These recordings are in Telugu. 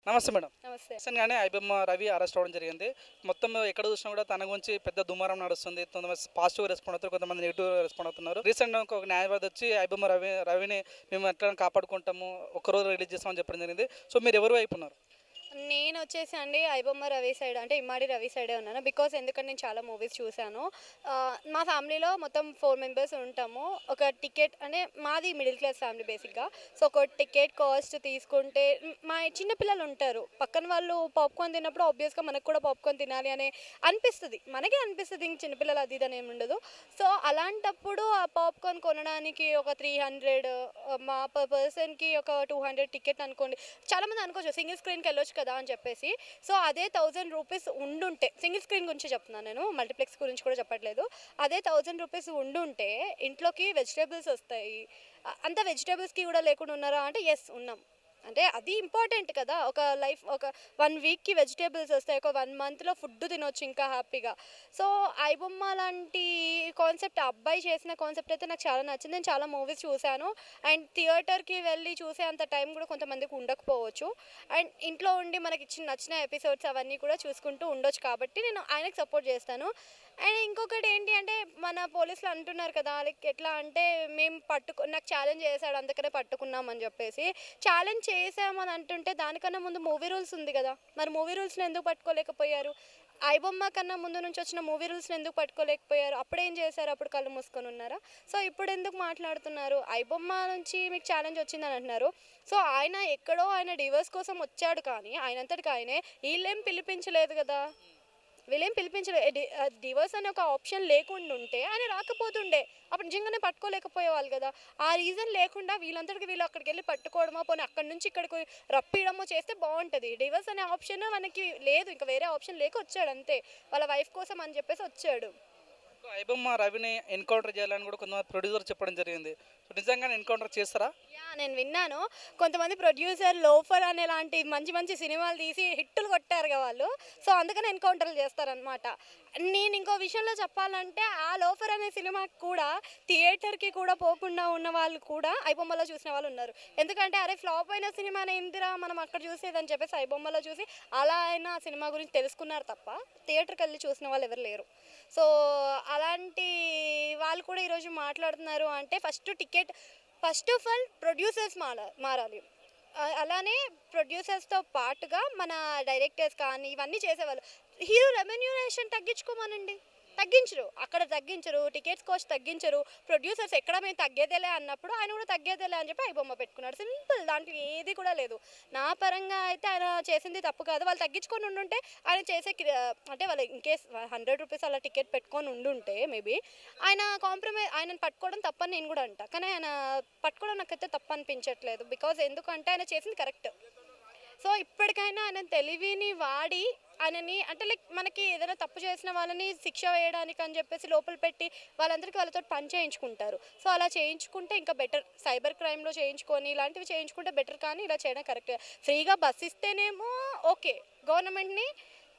నమస్తే మేడం. నమస్తే. రీసెంట్‌గానే ఐబొమ్మ రవి అరెస్ట్ అవ్వడం జరిగింది. మొత్తం ఎక్కడ చూసినా కూడా తన గురించి పెద్ద దుమారం నడుస్తుంది. కొంతమంది పాజిటివ్‌గా రెస్పాండ్ అవుతారు. కొంతమంది నెగెటివ్‌గా రెస్పాండ్ అవుతున్నారు. రీసెంట్‌గా ఒక న్యాయవాది వచ్చి ఐబొమ్మ రవిని మేము ఎట్లైనా కాపాడుకుంటాము. ఒక్కరోజు రిలీజ్ చేస్తామని చెప్పడం జరిగింది. సో మీరు ఎవరి వైపు ఉన్నారు? నేను వచ్చేసి అండి ఐబొమ్మ రవి సైడ్ అంటే ఇమ్మాడి రవి సైడే ఉన్నాను. బికాస్ ఎందుకంటే నేను చాలా మూవీస్ చూశాను. మా ఫ్యామిలీలో మొత్తం 4 మెంబర్స్ ఉంటాము. ఒక టికెట్ అంటే మాది మిడిల్ క్లాస్ ఫ్యామిలీ బేసిక్గా. సో ఒక టికెట్ కాస్ట్ తీసుకుంటే మా చిన్న పిల్లలు ఉంటారు. పక్కన వాళ్ళు పాప్కార్న్ తిన్నప్పుడు ఆబ్వియస్గా మనకు కూడా పాప్కార్న్ తినాలి అనే అనిపిస్తుంది. మనకే అనిపిస్తుంది, ఇంక చిన్నపిల్లలు అది ఇది అని ఏమి ఉండదు. సో అలాంటప్పుడు ఆ పాప్కార్న్ కొనడానికి ఒక 300 మా పర్సన్కి ఒక 200 టికెట్ అనుకోండి. చాలామంది అనుకోవచ్చు సింగిల్ స్క్రీన్కి వెళ్ళొచ్చు కదా అని చెప్పేసి. సో అదే 1000 రూపీస్ ఉండుంటే, సింగిల్ స్క్రీన్ గురించి చెప్తున్నాను నేను, మల్టీప్లెక్స్ గురించి కూడా చెప్పట్లేదు. అదే 1000 రూపీస్ ఉండుంటే ఇంట్లోకి వెజిటేబుల్స్ వస్తాయి. అంత వెజిటేబుల్స్కి కూడా లేకుండా ఉన్నారా అంటే ఎస్ ఉన్నాం. అంటే అది ఇంపార్టెంట్ కదా. ఒక లైఫ్ ఒక 1 వీక్కి వెజిటేబుల్స్ వస్తాయి. ఒక 1 మంత్లో ఫుడ్ తినొచ్చు ఇంకా హ్యాపీగా. సో ఐబొమ్మ లాంటి కాన్సెప్ట్, ఆ అబ్బాయి చేసిన కాన్సెప్ట్ అయితే నాకు చాలా నచ్చింది. నేను చాలా మూవీస్ చూశాను. అండ్ థియేటర్కి వెళ్ళి చూసే అంత టైం కూడా కొంతమందికి ఉండకపోవచ్చు. అండ్ ఇంట్లో ఉండి మనకి నచ్చిన ఎపిసోడ్స్ అవన్నీ కూడా చూసుకుంటూ ఉండొచ్చు. కాబట్టి నేను ఆయనకు సపోర్ట్ చేస్తాను. అండ్ ఇంకొకటి ఏంటి అంటే, మన పోలీసులు అంటున్నారు కదా, లైక్ ఎట్లా అంటే మేము నాకు ఛాలెంజ్ చేశాడు అందుకనే పట్టుకున్నామని చెప్పేసి. ఛాలెంజ్ చేసామని అంటుంటే దానికన్నా ముందు మూవీ రూల్స్ ఉంది కదా, మరి మూవీ రూల్స్ని ఎందుకు పట్టుకోలేకపోయారు? ఐబొమ్మ కన్నా ముందు నుంచి వచ్చిన మూవీ రూల్స్ని ఎందుకు పట్టుకోలేకపోయారు? అప్పుడేం చేశారు? అప్పుడు కళ్ళు మూసుకొని ఉన్నారా? సో ఇప్పుడు ఎందుకు మాట్లాడుతున్నారు? ఐబొమ్మ నుంచి మీకు ఛాలెంజ్ వచ్చిందని అంటున్నారు. సో ఆయన ఎక్కడో ఆయన డివోర్స్ కోసం వచ్చాడు, కానీ ఆయనంతటికి ఆయనే వీళ్ళేం పిలిపించలేదు కదా. వీళ్ళేం పిలిపించలేదు. డివోర్స్ అనే ఒక ఆప్షన్ లేకుండా ఉంటే ఆయన రాకపోతుండే, అప్పుడు నిజంగానే పట్టుకోలేకపోయేవాళ్ళు కదా. ఆ రీజన్ లేకుండా వీళ్ళందరికీ వీళ్ళు అక్కడికి వెళ్ళి పట్టుకోవడమో, పోనీ అక్కడి నుంచి ఇక్కడికి రప్పియడమో చేస్తే బాగుంటుంది. డివోర్స్ అనే ఆప్షన్ మనకి లేదు, ఇంకా వేరే ఆప్షన్ లేక వచ్చాడు అంతే, వాళ్ళ వైఫ్ కోసం అని చెప్పేసి వచ్చాడు. ఐబొమ్మ రవిని ఎన్కౌంటర్ చేయాలని కూడా కొంతమంది ప్రొడ్యూసర్ చెప్పడం జరిగింది. సో నిజంగానే ఎన్కౌంటర్ చేస్తారా? నేను విన్నాను. కొంతమంది ప్రొడ్యూసర్ లోఫర్ అనే లాంటి మంచి మంచి సినిమాలు తీసి హిట్టులు కొట్టారు కదా వాళ్ళు. సో అందుకని ఎన్కౌంటర్లు చేస్తారనమాట. నేను ఇంకో విషయంలో చెప్పాలంటే, ఆ లోఫర్ అనే సినిమాకి కూడా థియేటర్కి కూడా పోకుండా ఉన్న వాళ్ళు కూడా ఐబొమ్మలో చూసిన వాళ్ళు ఉన్నారు. ఎందుకంటే అరే ఫ్లాప్ అయిన సినిమానే ఇందిరా మనం అక్కడ చూసేదని చెప్పేసి ఐబొమ్మలో చూసి అలా అయినా ఆ సినిమా గురించి తెలుసుకున్నారు తప్ప థియేటర్కి వెళ్ళి చూసిన వాళ్ళు ఎవరు లేరు. సో అలాంటి వాళ్ళు కూడా ఈరోజు మాట్లాడుతున్నారు అంటే, ఫస్ట్ ఆఫ్ ఆల్ ప్రొడ్యూసర్స్ మారాలి. అలానే ప్రొడ్యూసర్స్తో పాటుగా మన డైరెక్టర్స్ కానీ ఇవన్నీ చేసేవాళ్ళు హీరో రెమ్యూనరేషన్ తగ్గించరు, అక్కడ తగ్గించరు, టికెట్స్ కాస్ట్ తగ్గించరు. ప్రొడ్యూసర్స్ ఎక్కడ మేము తగ్గేదేలే అన్నప్పుడు ఆయన కూడా తగ్గేదేలే అని చెప్పి ఐబొమ్మ పెట్టుకున్నాడు. సింపుల్, దాంట్లో ఏది కూడా లేదు. నా పరంగా అయితే ఆయన చేసింది తప్పు కాదు. వాళ్ళు తగ్గించుకొని ఉండుంటే ఆయన చేసే అంటే వాళ్ళు ఇన్కేస్ 100 రూపీస్ అలా టికెట్ పెట్టుకొని ఉండుంటే మేబీ ఆయనను పట్టుకోవడం తప్పని నేను కూడా అంటా. కానీ ఆయన పట్టుకోవడం నాకైతే తప్పు అనిపించట్లేదు. బికాజ్ ఎందుకంటే ఆయన చేసింది కరెక్ట్. సో ఇప్పటికైనా ఆయన తెలివిని వాడి ఆయనని అంటే లైక్ మనకి ఏదైనా తప్పు చేసిన వాళ్ళని శిక్ష వేయడానికి అని చెప్పేసి లోపల పెట్టి వాళ్ళందరికీ వాళ్ళతో పని చేయించుకుంటారు. సో అలా చేయించుకుంటే ఇంకా బెటర్. సైబర్ క్రైమ్లో చేయించుకొని ఇలాంటివి చేయించుకుంటే బెటర్, కానీ ఇలా చేయడం కరెక్ట్. ఫ్రీగా బస్ ఇస్తేనేమో ఓకే, గవర్నమెంట్ని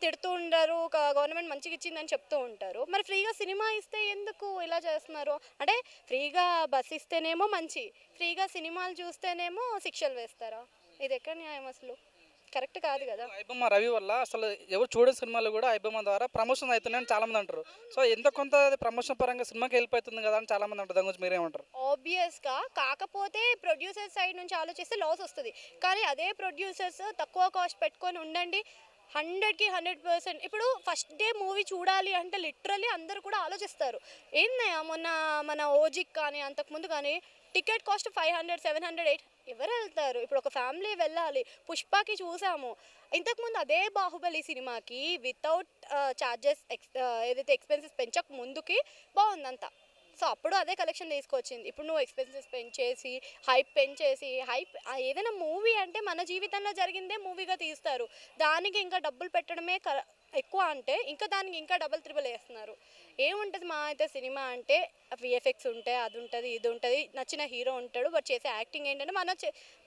తిడుతూ ఉండరు, గవర్నమెంట్ మంచిగా ఇచ్చిందని చెప్తూ ఉంటారు. మరి ఫ్రీగా సినిమా ఇస్తే ఎందుకు ఇలా చేస్తున్నారు? అంటే ఫ్రీగా బస్ ఇస్తేనేమో మంచి, ఫ్రీగా సినిమాలు చూస్తేనేమో శిక్షలు వేస్తారా? ఇది ఎక్కడ న్యాయం? అసలు కరెక్ట్ కాదు కదా. ఐబొమ్మ రవి వల్ల అసలు ఎవరు చూడని సినిమాలు కూడా ఐబొమ్మ ద్వారా ప్రమోషన్ అవుతున్నాయని చాలా మంది అంటారు. సో ఎంత కొంత ప్రమోషన్ పరంగా సినిమాకి వెళ్ళిపోతుంది కదా అని చాలా మంది అంటారు. దాని గురించి మీరేమంటారు? ఆబ్వియస్గా, కాకపోతే ప్రొడ్యూసర్ సైడ్ నుంచి ఆలోచిస్తే లాస్ వస్తుంది. కానీ అదే ప్రొడ్యూసర్స్ తక్కువ కాస్ట్ పెట్టుకొని ఉండండి, 100కి 100%. ఇప్పుడు ఫస్ట్ డే మూవీ చూడాలి అంటే లిటరల్లీ అందరూ కూడా ఆలోచిస్తారు. ఏందయ్యా మొన్న మన ఓజిక్ కానీ అంతకుముందు కానీ టికెట్ కాస్ట్ 500, 700, 800 ఎవరు వెళ్తారు? ఇప్పుడు ఒక ఫ్యామిలీ వెళ్ళాలి. పుష్పకి చూసాము, ఇంతకుముందు అదే బాహుబలి సినిమాకి వితౌట్ ఛార్జెస్ ఏదైతే ఎక్స్పెన్సెస్ పెంచక ముందుకి బాగుందంతా. సో అప్పుడు అదే కలెక్షన్ తీసుకొచ్చింది. ఇప్పుడు నువ్వు ఎక్స్పెన్సెస్ పెంచేసి హైప్ ఏదైనా మూవీ అంటే మన జీవితంలో జరిగిందే మూవీగా తీస్తారు. దానికి ఇంకా డబ్బులు పెట్టడమే ఎక్కువ అంటే ఇంకా దానికి ఇంకా డబుల్ త్రిబుల్ వేస్తున్నారు. ఏముంటుంది మా అయితే సినిమా అంటే విఎఫ్ఎక్స్ ఉంటాయి, అది ఉంటుంది, ఇది ఉంటుంది, నచ్చిన హీరో ఉంటాడు, బట్ చేసే యాక్టింగ్ ఏంటంటే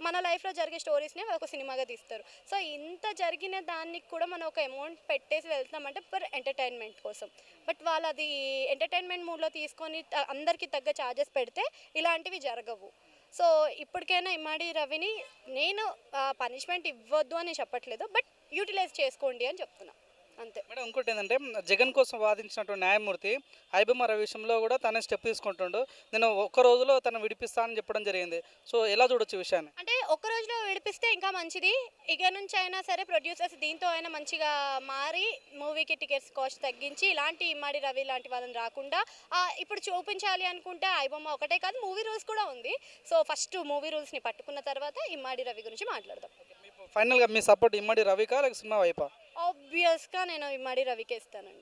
మన లైఫ్లో జరిగే స్టోరీస్ని ఒక సినిమాగా తీస్తారు. సో ఇంత జరిగిన దానికి కూడా మనం ఒక అమౌంట్ పెట్టేసి వెళ్తామంటే ఫర్ ఎంటర్టైన్మెంట్ కోసం. బట్ వాళ్ళు అది ఎంటర్టైన్మెంట్ మూడ్లో తీసుకొని అందరికీ తగ్గ ఛార్జెస్ పెడితే ఇలాంటివి జరగవు. సో ఇప్పటికైనా ఇమ్మాడి రవిని నేను పనిష్మెంట్ ఇవ్వద్దు అని చెప్పట్లేదు, బట్ యూటిలైజ్ చేసుకోండి అని చెప్తున్నా అంతే. మేడం ఇంకోటి ఏంటంటే జగన్ కోసం వాదించినటువంటి న్యాయమూర్తి ఐబొమ్మ రవి విషయంలో కూడా తనే స్టెప్ తీసుకుంటుండు. నేను ఒక్క రోజులో తను విడిపిస్తానని చెప్పడం జరిగింది. సో ఎలా చూడొచ్చు ఈ విషయాన్ని? అంటే ఒక్క రోజులో విడిపిస్తే ఇంకా మంచిది. ఇక నుంచి అయినా సరే ప్రొడ్యూసర్స్ దీంతో అయినా మంచిగా మారి మూవీకి టికెట్స్ కాస్ట్ తగ్గించి ఇలాంటి ఇమ్మాడి రవి లాంటి వాళ్ళని రాకుండా ఇప్పుడు చూపించాలి అనుకుంటే ఐబొమ్మ ఒకటే కాదు, మూవీ రూల్స్ కూడా ఉంది. సో ఫస్ట్ మూవీ రూల్స్ని పట్టుకున్న తర్వాత ఇమ్మాడి రవి గురించి మాట్లాడదాం. ఫైనల్గా మీ సపోర్ట్ ఇమ్మడి రవికా లేక సినిమా వైపా? ఆబ్వియస్గా నేను ఇమ్మాడి రవికే ఇస్తానండి.